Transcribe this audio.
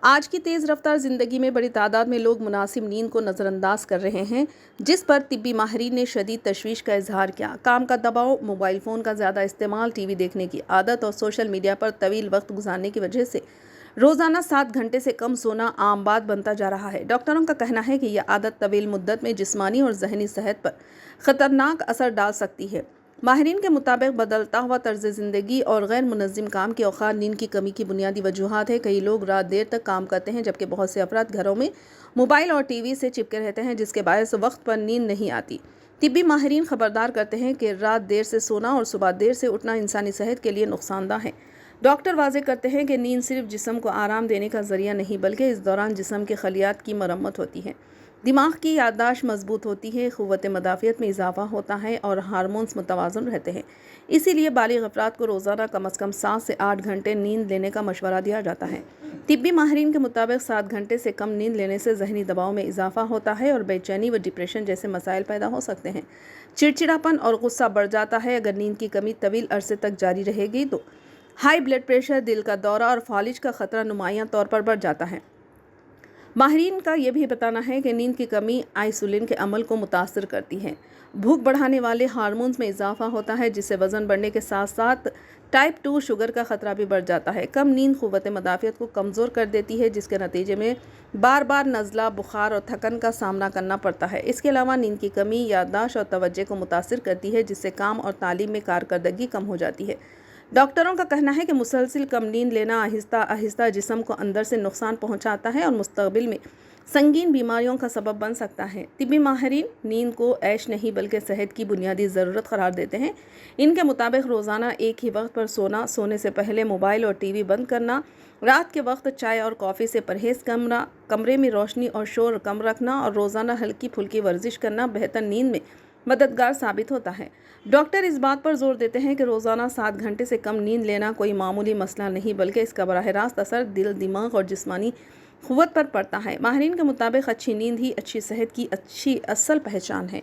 آج کی تیز رفتار زندگی میں بڑی تعداد میں لوگ مناسب نیند کو نظر انداز کر رہے ہیں، جس پر طبی ماہرین نے شدید تشویش کا اظہار کیا۔ کام کا دباؤ، موبائل فون کا زیادہ استعمال، ٹی وی دیکھنے کی عادت اور سوشل میڈیا پر طویل وقت گزارنے کی وجہ سے روزانہ 7 گھنٹے سے کم سونا عام بات بنتا جا رہا ہے۔ ڈاکٹروں کا کہنا ہے کہ یہ عادت طویل مدت میں جسمانی اور ذہنی صحت پر خطرناک اثر ڈال سکتی ہے۔ ماہرین کے مطابق بدلتا ہوا طرز زندگی اور غیر منظم کام کے اوقات نیند کی کمی کی بنیادی وجوہات ہیں۔ کئی لوگ رات دیر تک کام کرتے ہیں، جبکہ بہت سے افراد گھروں میں موبائل اور ٹی وی سے چپکے رہتے ہیں، جس کے باعث وقت پر نیند نہیں آتی۔ طبی ماہرین خبردار کرتے ہیں کہ رات دیر سے سونا اور صبح دیر سے اٹھنا انسانی صحت کے لیے نقصان دہ ہے۔ ڈاکٹر واضح کرتے ہیں کہ نیند صرف جسم کو آرام دینے کا ذریعہ نہیں، بلکہ اس دوران جسم کے خلیات کی مرمت ہوتی ہے، دماغ کی یادداشت مضبوط ہوتی ہے، قوت مدافعت میں اضافہ ہوتا ہے اور ہارمونز متوازن رہتے ہیں۔ اسی لیے بالغ افراد کو روزانہ کم از کم 7 سے 8 گھنٹے نیند لینے کا مشورہ دیا جاتا ہے۔ طبی ماہرین کے مطابق 7 گھنٹے سے کم نیند لینے سے ذہنی دباؤ میں اضافہ ہوتا ہے اور بے چینی و ڈپریشن جیسے مسائل پیدا ہو سکتے ہیں۔ چڑچڑاپن اور غصہ بڑھ جاتا ہے۔ اگر نیند کی کمی طویل عرصے تک جاری رہے گی تو ہائی بلڈ پریشر، دل کا دورہ اور فالج کا خطرہ نمایاں طور پر بڑھ جاتا ہے۔ ماہرین کا یہ بھی بتانا ہے کہ نیند کی کمی انسولین کے عمل کو متاثر کرتی ہے۔ بھوک بڑھانے والے ہارمونز میں اضافہ ہوتا ہے، جس سے وزن بڑھنے کے ساتھ ساتھ ٹائپ 2 شوگر کا خطرہ بھی بڑھ جاتا ہے۔ کم نیند قوت مدافعت کو کمزور کر دیتی ہے، جس کے نتیجے میں بار بار نزلہ، بخار اور تھکن کا سامنا کرنا پڑتا ہے۔ اس کے علاوہ نیند کی کمی یادداشت اور توجہ کو متاثر کرتی ہے، جس سے کام اور تعلیم میں کارکردگی کم ہو جاتی ہے۔ ڈاکٹروں کا کہنا ہے کہ مسلسل کم نیند لینا آہستہ آہستہ جسم کو اندر سے نقصان پہنچاتا ہے اور مستقبل میں سنگین بیماریوں کا سبب بن سکتا ہے۔ طبی ماہرین نیند کو عیش نہیں بلکہ صحت کی بنیادی ضرورت قرار دیتے ہیں۔ ان کے مطابق روزانہ ایک ہی وقت پر سونا، سونے سے پہلے موبائل اور ٹی وی بند کرنا، رات کے وقت چائے اور کافی سے پرہیز کرنا، کمرے میں روشنی اور شور کم رکھنا اور روزانہ ہلکی پھلکی ورزش کرنا بہتر نیند میں مددگار ثابت ہوتا ہے۔ ڈاکٹر اس بات پر زور دیتے ہیں کہ روزانہ 7 گھنٹے سے کم نیند لینا کوئی معمولی مسئلہ نہیں، بلکہ اس کا براہ راست اثر دل، دماغ اور جسمانی قوت پر پڑتا ہے۔ ماہرین کے مطابق اچھی نیند ہی اچھی صحت کی اصل پہچان ہے۔